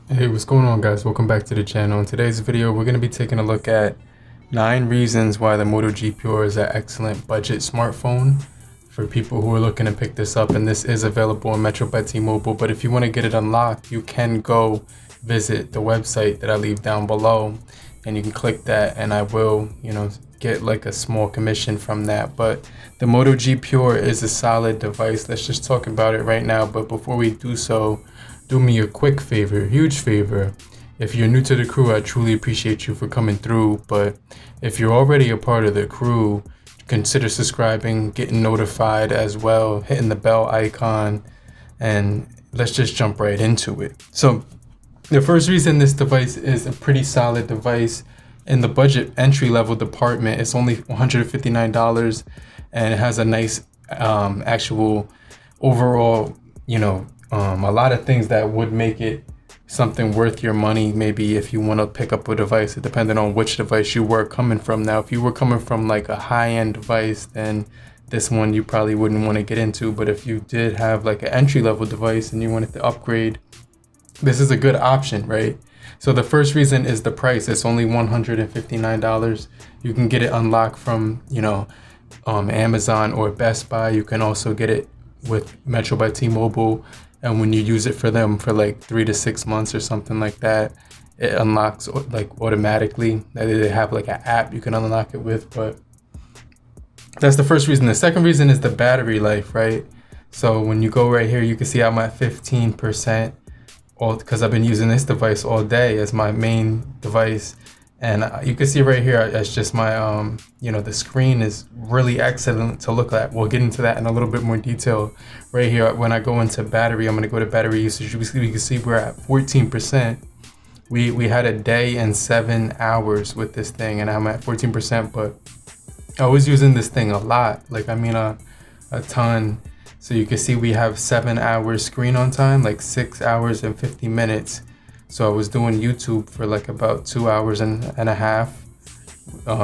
Hey, what's going on, guys? Welcome back to the channel. In today's video, we're going to be taking a look at 9 reasons why the Moto G Pure is an excellent budget smartphone for people who are looking to pick this up. And this is available on MetroPCS Mobile, but if you want to get it unlocked, you can go visit the website that I leave down below, and you can click that, and I will, get like a small commission from that. But the Moto G Pure is a solid device. Let's just talk about it right now. But before we do so, do me a quick favor, huge favor. If you're new to the crew, I truly appreciate you for coming through. But if you're already a part of the crew, consider subscribing, getting notified as well, hitting the bell icon, and let's just jump right into it. So the first reason this device is a pretty solid device in the budget entry level department, it's only $159, and it has a nice actual overall, a lot of things that would make it something worth your money. Maybe if you want to pick up a device, depending on which device you were coming from. Now, if you were coming from like a high-end device, then this one you probably wouldn't want to get into. But if you did have like an entry-level device and you wanted to upgrade, this is a good option, right? So the first reason is the price. It's only $159. You can get it unlocked from, Amazon or Best Buy. You can also get it with MetroPCS Mobile. And when you use it for them for like 3 to 6 months or something like that, it unlocks like automatically. They have like an app you can unlock it with, but that's the first reason. The second reason is the battery life, right? So when you go right here, you can see I'm at 15%, because I've been using this device all day as my main device. And you can see right here, it's just my, the screen is really excellent to look at. We'll get into that in a little bit more detail right here. When I go into battery, I'm going to go to battery usage. You can see we're at 14%. We had a day and 7 hours with this thing, and I'm at 14%, but I was using this thing a lot, a ton. So you can see we have 7 hours screen on time, like 6 hours and 50 minutes. So I was doing YouTube for like about 2 hours and a half. I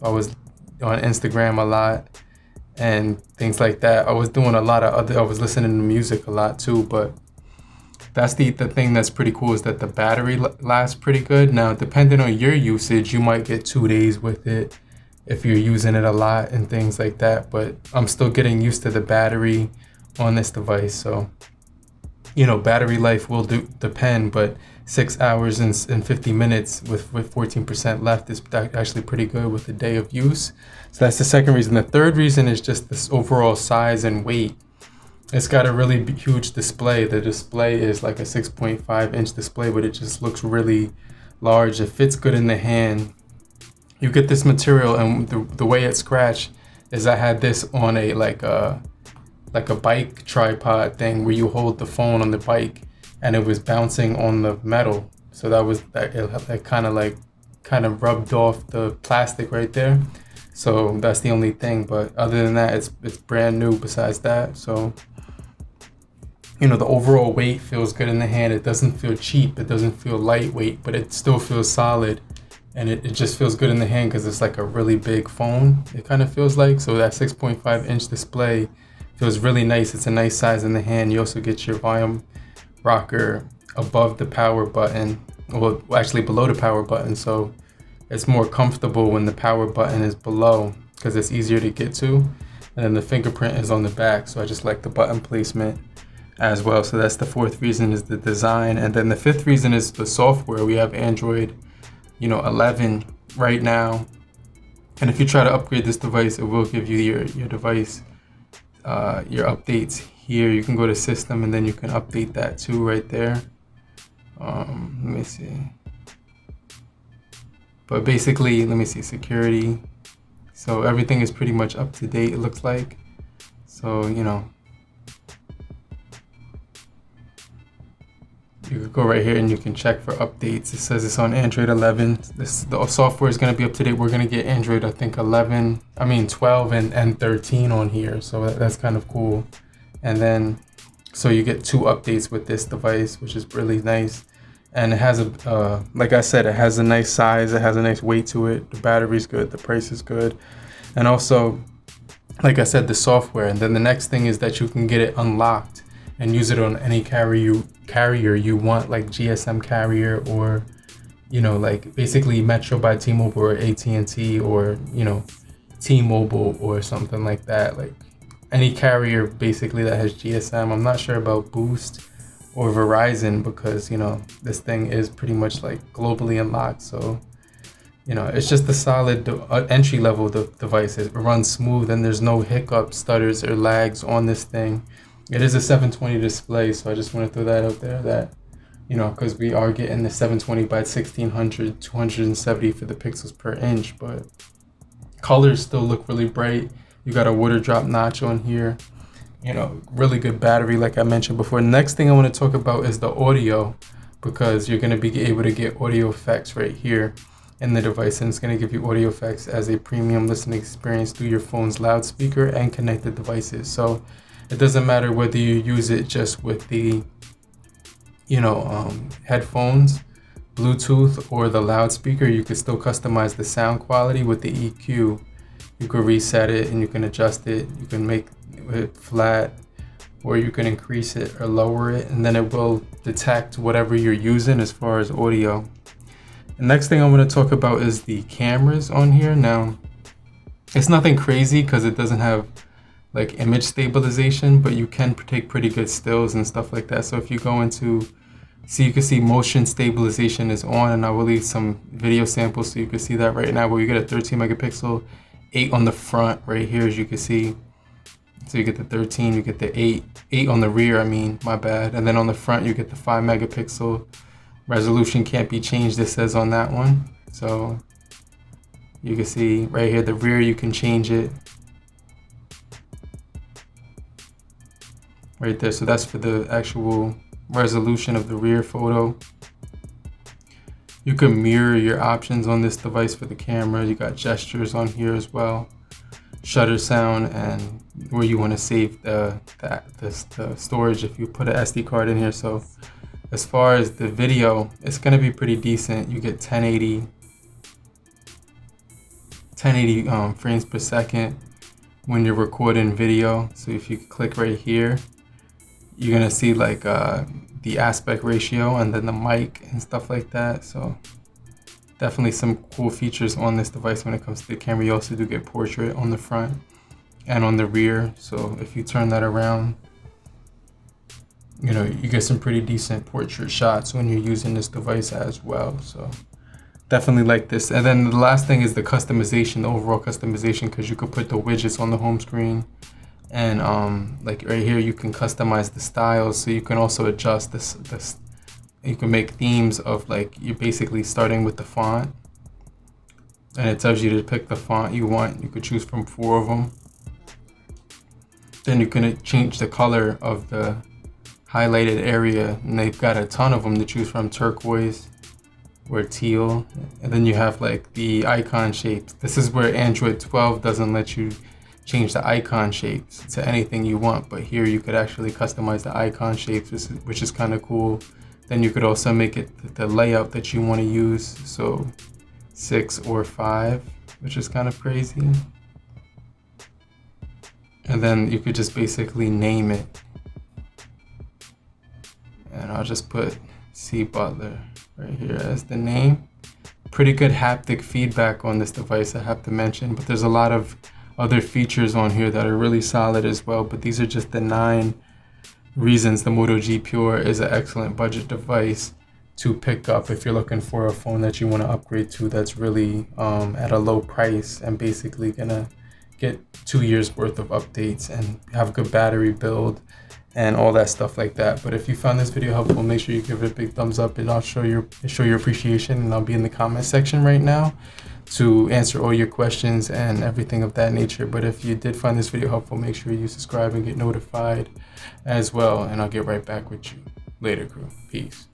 was on Instagram a lot and things like that. I was doing a lot of I was listening to music a lot too, but that's the thing that's pretty cool, is that the battery lasts pretty good. Now, depending on your usage, you might get 2 days with it if you're using it a lot and things like that. But I'm still getting used to the battery on this device. So battery life will depend, but 6 hours and 50 minutes with 14% left is actually pretty good with a day of use. So that's the second reason. The third reason is just this overall size and weight. It's got a really huge display. The display is like a 6.5-inch display, but it just looks really large. It fits good in the hand. You get this material, and the way it's scratched is I had this on a like a bike tripod thing where you hold the phone on the bike, and it was bouncing on the metal. So it kind of rubbed off the plastic right there. So that's the only thing. But other than that, it's brand new besides that. So the overall weight feels good in the hand. It doesn't feel cheap. It doesn't feel lightweight, but it still feels solid. And it just feels good in the hand because it's like a really big phone, it kind of feels like. So that 6.5-inch display feels really nice. It's a nice size in the hand. You also get your volume rocker above the power button, well, actually below the power button. So it's more comfortable when the power button is below because it's easier to get to. And then the fingerprint is on the back. So I just like the button placement as well. So that's the fourth reason, is the design. And then the fifth reason is the software. We have Android 11 right now, and if you try to upgrade this device, it will give you your device your updates here. You can go to system, and then you can update that too right there. Let me see, but basically, let me see, security. So everything is pretty much up to date, it looks like. So you could go right here and you can check for updates. It says it's on Android 11. The software is going to be up to date. We're going to get Android, I think 12 and 13 on here. So that's kind of cool. And then, so you get 2 updates with this device, which is really nice. And it has like I said, it has a nice size. It has a nice weight to it. The battery's good. The price is good. And also, like I said, the software. And then the next thing is that you can get it unlocked. and use it on any carrier you want, like GSM carrier, or like basically Metro by T-Mobile, or AT&T, or T-Mobile or something like that. Like any carrier basically that has GSM. I'm not sure about Boost or Verizon, because this thing is pretty much like globally unlocked. So it's just a solid entry level device. It runs smooth and there's no hiccups, stutters, or lags on this thing. It is a 720 display, so I just want to throw that out there, that because we are getting the 720 by 1600, 270 for the pixels per inch, but colors still look really bright. You got a water drop notch on here. Really good battery, like I mentioned before. Next thing I want to talk about is the audio, because you're going to be able to get audio effects right here in the device, and it's going to give you audio effects as a premium listening experience through your phone's loudspeaker and connected devices. So it doesn't matter whether you use it just with the headphones, Bluetooth, or the loudspeaker. You can still customize the sound quality with the EQ. You can reset it and you can adjust it. You can make it flat, or you can increase it or lower it, and then it will detect whatever you're using as far as audio. The next thing I want to talk about is the cameras on here. Now, it's nothing crazy because it doesn't have like image stabilization, but you can take pretty good stills and stuff like that. So if you go into, you can see motion stabilization is on, and I will leave some video samples so you can see that right now, where you get a 13 megapixel, 8 on the front right here, as you can see. So you get the 13, you get the 8 on the rear, my bad. And then on the front, you get the 5 megapixel. Resolution can't be changed, it says on that one. So you can see right here, the rear, you can change it right there. So that's for the actual resolution of the rear photo. You can mirror your options on this device for the camera. You got gestures on here as well, shutter sound, and where you want to save the storage if you put an SD card in here. So as far as the video, it's going to be pretty decent. You get 1080 frames per second when you're recording video. So if you click right here, you're going to see like the aspect ratio and then the mic and stuff like that. So definitely some cool features on this device when it comes to the camera. You also do get portrait on the front and on the rear. So if you turn that around, you get some pretty decent portrait shots when you're using this device as well. So definitely like this. And then the last thing is the customization, the overall customization, because you could put the widgets on the home screen, and like right here, you can customize the styles. So you can also adjust this. You can make themes of, like, you're basically starting with the font, and it tells you to pick the font you want. You could choose from 4 of them. Then you can change the color of the highlighted area, and they've got a ton of them to choose from: turquoise or teal. And then you have like the icon shapes. This is where Android 12 doesn't let you change the icon shapes to anything you want, but here you could actually customize the icon shapes, which is kind of cool. Then you could also make it the layout that you want to use, so 6 or 5, which is kind of crazy. And then you could just basically name it. And I'll just put C Butler right here as the name. Pretty good haptic feedback on this device, I have to mention, but there's a lot of other features on here that are really solid as well. But these are just the 9 reasons the Moto G Pure is an excellent budget device to pick up if you're looking for a phone that you want to upgrade to, that's really at a low price and basically gonna get 2 years worth of updates and have good battery build and all that stuff like that. But if you found this video helpful, make sure you give it a big thumbs up, and I'll show your appreciation, and I'll be in the comment section right now to answer all your questions and everything of that nature. But if you did find this video helpful, make sure you subscribe and get notified as well, and I'll get right back with you later, crew. Peace.